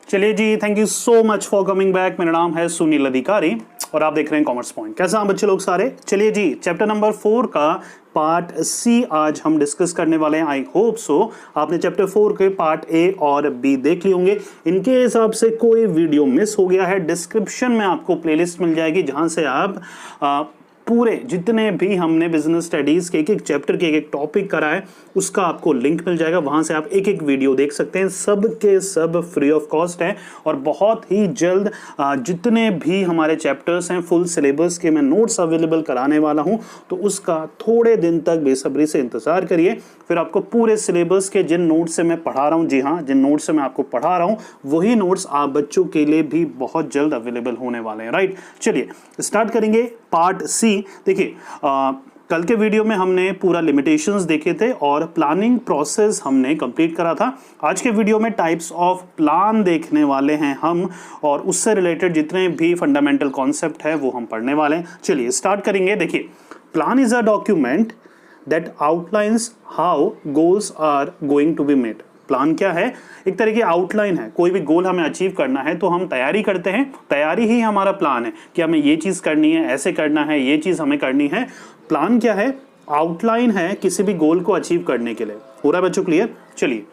चलिए जी, thank you so much for coming back. मेरा नाम है सुनील अधिकारी और आप देख रहे हैं कॉमर्स पॉइंट। कैसे हैं बच्चे लोग सारे? चलिए जी, चैप्टर नंबर 4 का पार्ट सी आज हम डिस्कस करने वाले हैं। आई होप सो आपने चैप्टर 4 के पार्ट ए और बी देख लिए होंगे। इनके हिसाब से कोई वीडियो मिस हो गया है, डिस्क्रिप्शन में आपको प्लेलिस्ट मिल जाएगी जहां से आप पूरे जितने भी हमने बिजनेस स्टडीज के एक चैप्टर के एक टॉपिक कराए उसका आपको लिंक मिल जाएगा। वहां से आप एक एक वीडियो देख सकते हैं। सब के सब फ्री ऑफ कॉस्ट है और बहुत ही जल्द जितने भी हमारे चैप्टर्स हैं फुल सिलेबस के मैं नोट्स अवेलेबल कराने वाला हूं, तो उसका थोड़े दिन तक बेसब्री से इंतजार करिए। फिर आपको पूरे सिलेबस के जिन नोट्स से मैं पढ़ा रहा हूं, जी हाँ, जिन नोट्स से मैं आपको पढ़ा रहा हूं वही नोट्स आप बच्चों के लिए भी बहुत जल्द अवेलेबल होने वाले हैं। राइट, चलिए स्टार्ट करेंगे पार्ट सी। देखिए, कल के वीडियो में हमने पूरा लिमिटेशंस देखे थे और प्लानिंग प्रोसेस हमने कंप्लीट करा था। आज के वीडियो में टाइप्स ऑफ प्लान देखने वाले हैं हम और उससे रिलेटेड जितने भी फंडामेंटल कॉन्सेप्ट है वो हम पढ़ने वाले हैं। चलिए स्टार्ट करेंगे। देखिए, plan is a document that outlines how goals are going to be made. Plan क्या है? एक तरह की आउटलाइन है। कोई भी गोल हमें अचीव करना है तो हम तैयारी करते हैं, तैयारी ही हमारा प्लान है कि हमें ये चीज करनी है, ऐसे करना है, ये चीज हमें करनी है। प्लान क्या है? आउटलाइन है किसी भी गोल को अचीव करने के लिए। हो रहा है बच्चों क्लियर? चलिए,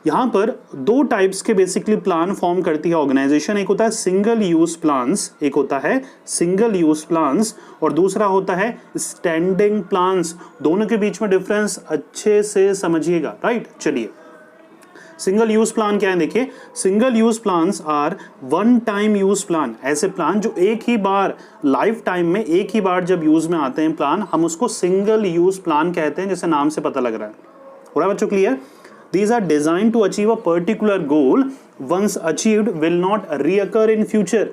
यहां पर दो टाइप्स के बेसिकली प्लान फॉर्म करती है ऑर्गेनाइजेशन। एक होता है सिंगल यूज प्लान्स, एक होता है सिंगल यूज प्लान्स और दूसरा होता है स्टैंडिंग प्लान्स। दोनों के बीच में डिफरेंस अच्छे से समझिएगा। राइट, चलिए, सिंगल यूज प्लान क्या है? देखिए, single use plans are one time use plan. ऐसे प्लान जो एक ही बार लाइफ टाइम में एक ही बार जब यूज में आते हैं प्लान, हम उसको सिंगल यूज प्लान कहते हैं, जैसे नाम से पता लग रहा है। हो रहा है बच्चों clear? These are designed to achieve a particular goal. Once achieved, will not reoccur in future.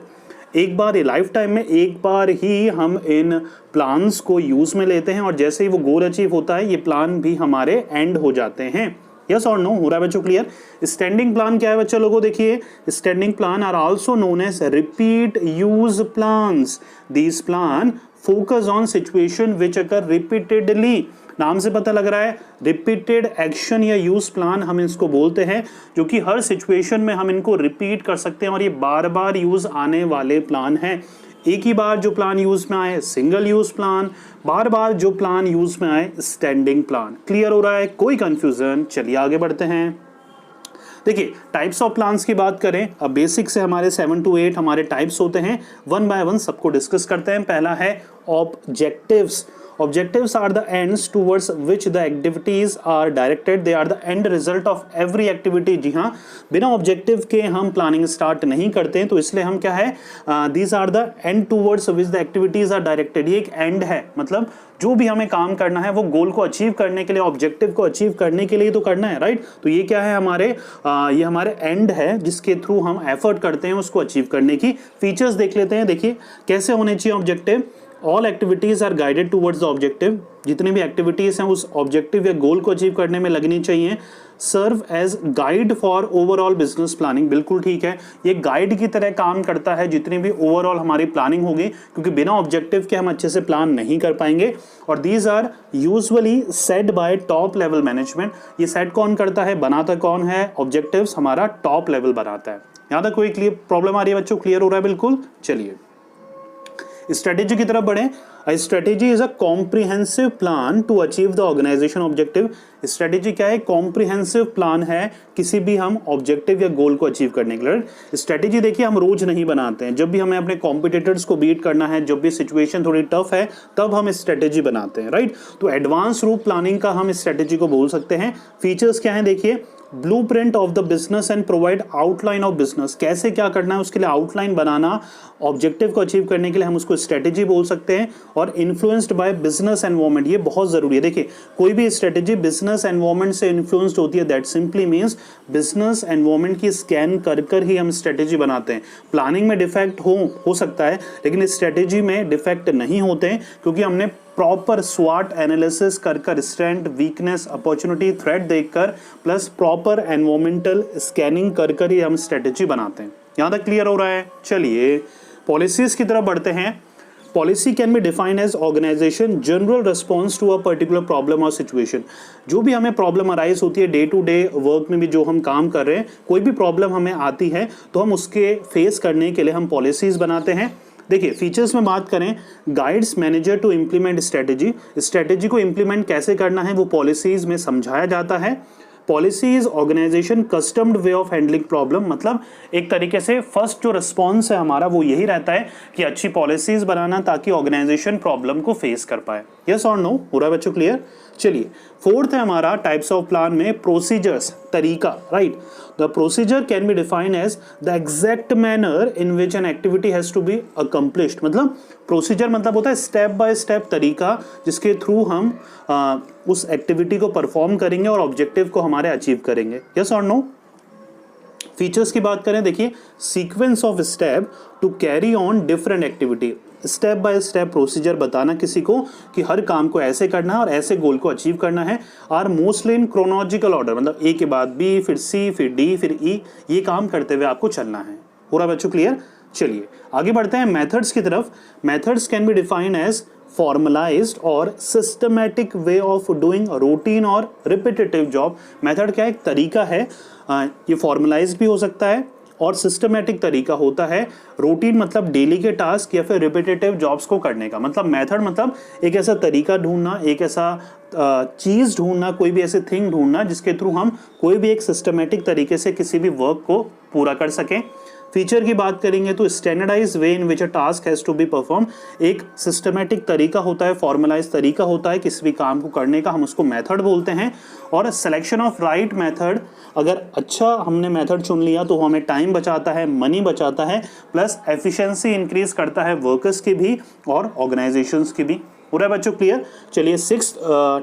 एक बार लाइफ टाइम में एक बार ही हम इन प्लान्स को यूज में लेते हैं और जैसे ही वो गोल अचीव होता है ये प्लान भी हमारे एंड हो जाते हैं। यस और नो? हो रहा है बच्चों क्लियर? स्टैंडिंग प्लान क्या है बच्चों लोगों? देखिए, standing plan are also known as repeat use plans. These plan focus on situation which occur repeatedly. नाम से पता लग रहा है रिपीटेड एक्शन या यूज प्लान हम इसको बोलते हैं, जो कि हर सिचुएशन में हम इनको रिपीट कर सकते हैं और ये बार बार यूज आने वाले प्लान हैं। एक ही बार जो प्लान यूज में आए सिंगल यूज प्लान, बार बार जो प्लान यूज में आए स्टैंडिंग प्लान। क्लियर हो रहा है? कोई कंफ्यूजन? चलिए आगे बढ़ते हैं। देखिए, टाइप्स ऑफ प्लान्स की बात करें, अब बेसिक से हमारे 7 to 8 हमारे टाइप्स होते हैं। वन बाय वन सबको डिस्कस करते हैं। पहला है objectives. Objectives are the ends towards which the activities are directed. They are the end result of every activity. जी हाँ, बिना ऑब्जेक्टिव के हम प्लानिंग स्टार्ट नहीं करते हैं, तो इसलिए हम क्या है, these are the end towards which the activities are directed. ये एक एंड है, मतलब जो भी हमें काम करना है वो गोल को अचीव करने के लिए, ऑब्जेक्टिव को अचीव करने के लिए तो करना है। राइट, तो ये क्या है हमारे ये हमारे एंड है जिसके थ्रू हम एफर्ट करते हैं उसको अचीव करने की। फीचर्स देख लेते हैं। देखिए, कैसे होने चाहिए objective? All activities are guided towards the objective. जितनी भी एक्टिविटीज हैं उस ऑब्जेक्टिव या गोल को अचीव करने में लगनी चाहिए। Serve as guide for overall business planning. बिल्कुल ठीक है, ये गाइड की तरह काम करता है जितनी भी ओवरऑल हमारी प्लानिंग होगी, क्योंकि बिना ऑब्जेक्टिव के हम अच्छे से प्लान नहीं कर पाएंगे। और these are usually set by top level management. ये सेट कौन करता है, बनाता कौन है? ऑब्जेक्टिव्स हमारा टॉप लेवल बनाता है। यहाँ तक कोई क्लियर प्रॉब्लम आ रही है बच्चों? क्लियर हो रहा है? बिल्कुल। चलिए स्ट्रेटेजी की तरफ बढ़े। Strategy is a comprehensive plan to achieve the organisation objective. Strategy क्या है? कॉम्प्रिहेंसिव प्लान है किसी भी हम ऑब्जेक्टिव या गोल को अचीव करने के लिए। स्ट्रेटेजी देखिए हम रोज नहीं बनाते हैं, जब भी हमें अपने कॉम्पिटिटर्स को बीट करना है, जब भी सिचुएशन थोड़ी टफ है तब हम स्ट्रेटेजी बनाते हैं। राइट, तो एडवांस रूप प्लानिंग का हम स्ट्रेटेजी को बोल सकते हैं। फीचर्स क्या है? देखिए, blueprint of the business and provide outline of business. कैसे क्या करना है उसके लिए आउटलाइन बनाना, ऑब्जेक्टिव को अचीव करने के लिए हम उसको स्ट्रेटेजी बोल सकते हैं। और इन्फ्लुएंस्ड बाय बिजनेस एनवायरनमेंट, ये बहुत जरूरी है। देखिए, कोई भी स्ट्रेटेजी बिजनेस एनवायरनमेंट से इन्फ्लुएंस्ड होती है, that simply means business environment की स्कैन कर कर ही हम स्ट्रेटेजी बनाते हैं। प्लानिंग में डिफेक्ट हो सकता है, लेकिन स्ट्रेटेजी में डिफेक्ट नहीं होते हैं, क्योंकि हमने प्रॉपर स्वाट एनालिसिस कर कर, स्ट्रेंथ, वीकनेस, अपॉर्चुनिटी, थ्रेट देखकर प्लस प्रॉपर एनवायरमेंटल स्कैनिंग कर कर ही हम स्ट्रेटेजी बनाते हैं। यहां तक क्लियर हो रहा है? चलिए पॉलिसीज की तरफ बढ़ते हैं। Policy can be defined as organisation general response to a particular problem और सिचुएशन। जो भी हमें प्रॉब्लम अराइज होती है डे टू डे वर्क में भी, जो हम काम कर रहे हैं, कोई भी प्रॉब्लम हमें आती है तो हम उसके फेस करने के लिए हम पॉलिसीज बनाते हैं। देखिए फीचर्स में बात करें, guides manager to implement strategy, strategy को इम्प्लीमेंट कैसे करना है वो पॉलिसीज में समझाया जाता है। Policies organisation customed way of handling problem, मतलब एक तरीके से फर्स्ट जो रिस्पॉन्स है हमारा वो यही रहता है कि अच्छी पॉलिसीज बनाना ताकि ऑर्गेनाइजेशन प्रॉब्लम को फेस कर पाए। यस और नो, हो रहा है बच्चों क्लियर? चलिए फोर्थ है हमारा टाइप्स ऑफ प्लान में प्रोसीजर्स, तरीका, right. The procedure can be defined as the exact manner in which an activity has to be accomplished. मतलब प्रोसीजर मतलब होता है स्टेप बाय स्टेप तरीका जिसके थ्रू हम उस एक्टिविटी को परफॉर्म करेंगे और ऑब्जेक्टिव को हमारे अचीव करेंगे। यस और नो? फीचर्स की बात करें, देखिए sequence of step to carry on different activity, step by step procedure बताना किसी को कि हर काम को ऐसे करना है और ऐसे गोल को अचीव करना है। Are mostly in chronological order, मतलब ए के बाद बी, फिर सी, फिर डी, फिर ई, ये काम करते हुए आपको चलना है। पूरा बच्चों क्लियर? चलिए आगे बढ़ते हैं मेथड्स की तरफ। Methods can be defined as formalised और systematic way of doing routine और रिपीटेटिव जॉब। मेथड क्या है? एक तरीका है, ये फॉर्मलाइज्ड भी हो सकता है और सिस्टमैटिक तरीका होता है। रूटीन मतलब डेली के टास्क या फिर रिपीटेटिव जॉब्स को करने का। मतलब मेथड मतलब एक ऐसा तरीका ढूंढना, एक ऐसा चीज़ ढूंढना, कोई भी ऐसे थिंग ढूंढना जिसके थ्रू हम कोई भी एक सिस्टमैटिक तरीके से किसी भी वर्क को पूरा कर सकें। फीचर की बात करेंगे तो standardise way in which a task has to be perform, एक सिस्टमैटिक तरीका होता है, फॉर्मलाइज तरीका होता है किसी भी काम को करने का, हम उसको मेथड बोलते हैं। और सिलेक्शन ऑफ राइट मेथड, अगर अच्छा हमने मेथड चुन लिया तो हमें टाइम बचाता है, मनी बचाता है, प्लस एफिशिएंसी इंक्रीज करता है वर्कर्स की भी और ऑर्गेनाइजेशंस की भी। पूरा बच्चों क्लियर? चलिए सिक्स्थ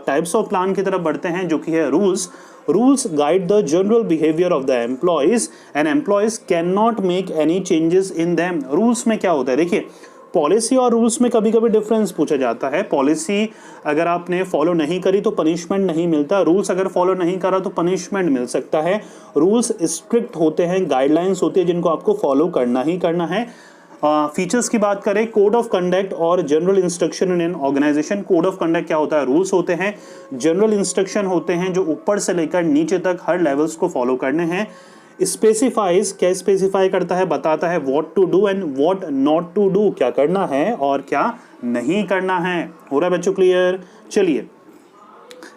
टाइप्स ऑफ प्लान की तरफ बढ़ते हैं जो कि है rules. Rules guide the general behavior of the employees and employees cannot make any changes in them. Rules में क्या होता है? देखिए पॉलिसी और रूल्स में कभी कभी डिफरेंस पूछा जाता है। पॉलिसी अगर आपने फॉलो नहीं करी तो पनिशमेंट नहीं मिलता, रूल्स अगर फॉलो नहीं करा तो पनिशमेंट मिल सकता है। रूल्स स्ट्रिक्ट होते हैं, गाइडलाइंस होती है जिनको आपको फॉलो करना ही करना है। फीचर्स की बात करें, कोड ऑफ कंडक्ट और general instruction in an organisation. Code of conduct क्या होता है? रूल्स होते हैं। जनरल इंस्ट्रक्शन होते हैं जो ऊपर से लेकर नीचे तक हर लेवल्स को फॉलो करने हैं। स्पेसिफाइज, क्या स्पेसिफाई करता है? बताता है what to do and what not to do, क्या करना है और क्या नहीं करना है। हो रहा है बच्चों क्लियर? चलिए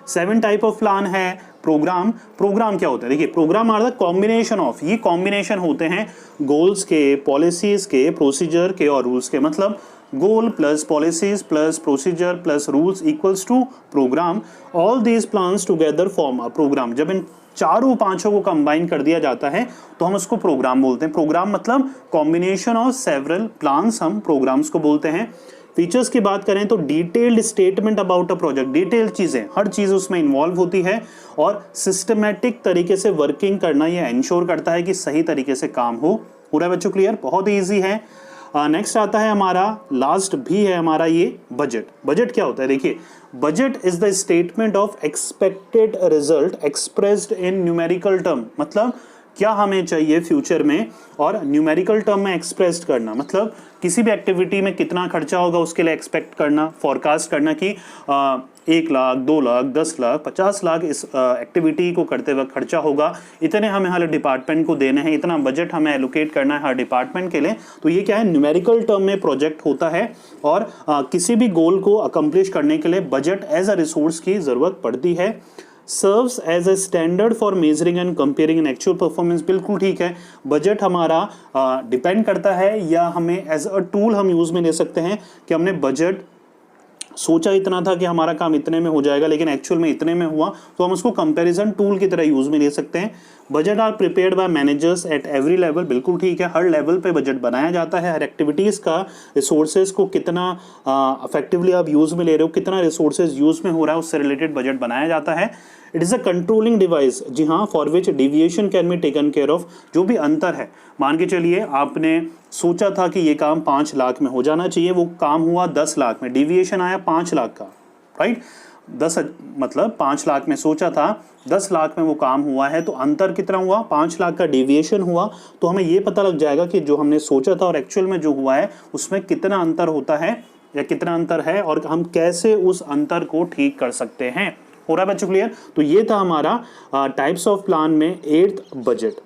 7 टाइप ऑफ प्लान है। प्रोग्राम, प्रोग्राम क्या होता है? देखिए programme are the combination of, ये कॉम्बिनेशन होते हैं गोल्स के, पॉलिसीज के, प्रोसीजर के और रूल्स के। मतलब goal plus policies plus procedure plus rules equals to programme. All these plans together form a programme. जब इन चारों पांचों को कंबाइन कर दिया जाता है तो हम उसको प्रोग्राम बोलते हैं। प्रोग्राम मतलब कॉम्बिनेशन ऑफ सेवरल प्लान्स, हम प्रोग्राम्स को बोलते हैं। फीचर्स की बात करें तो detailed statement about a project, detail चीजें, हर चीज उसमें इन्वॉल्व होती है और सिस्टमैटिक तरीके से वर्किंग करना ये इंश्योर करता है कि सही तरीके से काम हो। पूरा बच्चों क्लियर? बहुत ईजी है। नेक्स्ट आता है हमारा, लास्ट भी है हमारा ये बजट। बजट क्या होता है? देखिए budget is the statement of expected result expressed in numerical term. मतलब क्या हमें चाहिए फ्यूचर में और न्यूमेरिकल टर्म में एक्सप्रेस्ड करना। मतलब किसी भी एक्टिविटी में कितना खर्चा होगा उसके लिए एक्सपेक्ट करना, फोरकास्ट करना कि 1 लाख, 2 लाख, 10 लाख, 50 लाख इस एक्टिविटी को करते वक्त खर्चा होगा, इतने हमें हर डिपार्टमेंट को देने हैं, इतना बजट हमें एलोकेट करना है हर डिपार्टमेंट के लिए। तो ये क्या है? न्यूमेरिकल टर्म में प्रोजेक्ट होता है और किसी भी गोल को अकम्प्लिश करने के लिए बजट एज अ रिसोर्स की जरूरत पड़ती है। Serves as a standard for measuring and comparing an actual performance. बिल्कुल ठीक है, बजट हमारा डिपेंड करता है या हमें एज अ टूल हम यूज में ले सकते हैं कि हमने बजट सोचा इतना था कि हमारा काम इतने में हो जाएगा लेकिन एक्चुअल में इतने में हुआ, तो हम उसको कंपैरिजन टूल की तरह यूज में ले सकते हैं। Budget are prepared by managers at every level. बिल्कुल ठीक है, हर लेवल पे बजट बनाया जाता है। हर एक्टिविटीज़ का रिसोर्सेज को कितना इफेक्टिवली आप यूज में ले रहे हो, कितना रिसोर्सेज यूज में हो रहा है, उससे रिलेटेड बजट बनाया जाता है। It is a controlling device, जी हाँ, for which deviation can be taken care of. जो भी अंतर है, मान के चलिए आपने सोचा था कि ये काम 5 लाख में हो जाना चाहिए, वो काम हुआ 10 लाख में, डिविएशन आया 5 लाख का, राइट। 10 मतलब 5 लाख में सोचा था, 10 लाख में वो काम हुआ है, तो अंतर कितना हुआ? 5 लाख का डिविएशन हुआ। तो हमें ये पता लग जाएगा कि जो हमने सोचा था और एक्चुअल में जो हुआ है उसमें कितना अंतर होता है। या कितना अंतर है और हम कैसे उस अंतर को ठीक कर सकते हैं। हो रहा है बच्चों क्लियर? तो ये था हमारा टाइप्स ऑफ प्लान में 8th बजट।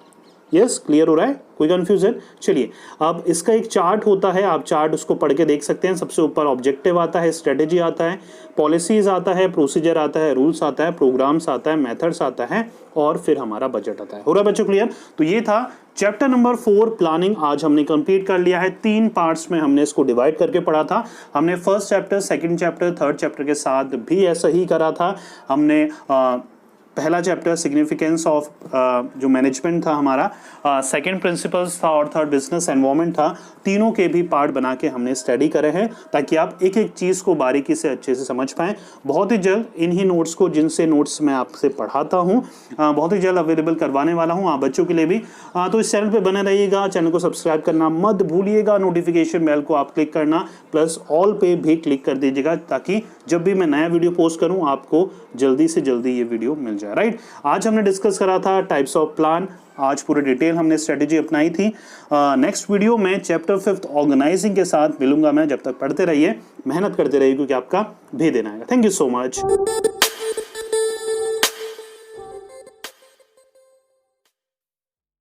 यस, क्लियर हो रहा है? कोई कंफ्यूजन? चलिए, अब इसका एक चार्ट होता है, आप चार्ट उसको पढ़ के देख सकते हैं। सबसे ऊपर ऑब्जेक्टिव आता है, स्ट्रेटेजी आता है, पॉलिसीज आता है, प्रोसीजर आता है, रूल्स आता है, प्रोग्राम्स आता है, मेथड्स आता है और फिर हमारा बजट आता है। हो रहा है बच्चों क्लियर? तो ये था चैप्टर नंबर 4 प्लानिंग। आज हमने कंप्लीट कर लिया है। 3 पार्ट्स में हमने इसको डिवाइड करके पढ़ा था। हमने first chapter, second chapter, third chapter के साथ भी ऐसा ही करा था। हमने पहला चैप्टर सिग्निफिकेंस ऑफ जो मैनेजमेंट था हमारा, सेकंड प्रिंसिपल्स था और थर्ड बिजनेस एनवायरनमेंट था। तीनों के भी पार्ट बना के हमने स्टडी करे हैं ताकि आप एक एक चीज़ को बारीकी से अच्छे से समझ पाएं। बहुत ही जल्द इन्हीं नोट्स को, जिनसे नोट्स मैं आपसे पढ़ाता हूं, बहुत ही जल्द अवेलेबल करवाने वाला हूं आप बच्चों के लिए भी। तो इस चैनल पे बने रहिएगा, चैनल को सब्सक्राइब करना मत भूलिएगा, नोटिफिकेशन बेल को आप क्लिक करना प्लस ऑल पे भी क्लिक कर दीजिएगा ताकि जब भी मैं नया वीडियो पोस्ट करूं आपको जल्दी से जल्दी ये वीडियो मिल जाए। राइट, आज हमने डिस्कस करा था टाइप्स ऑफ प्लान। आज पूरे डिटेल हमने स्ट्रेटेजी अपनाई थी। नेक्स्ट वीडियो में चैप्टर 5 ऑर्गेनाइजिंग के साथ मिलूंगा मैं। जब तक पढ़ते रहिए, मेहनत करते रहिए क्योंकि आपका भी देना है। Thank you so much.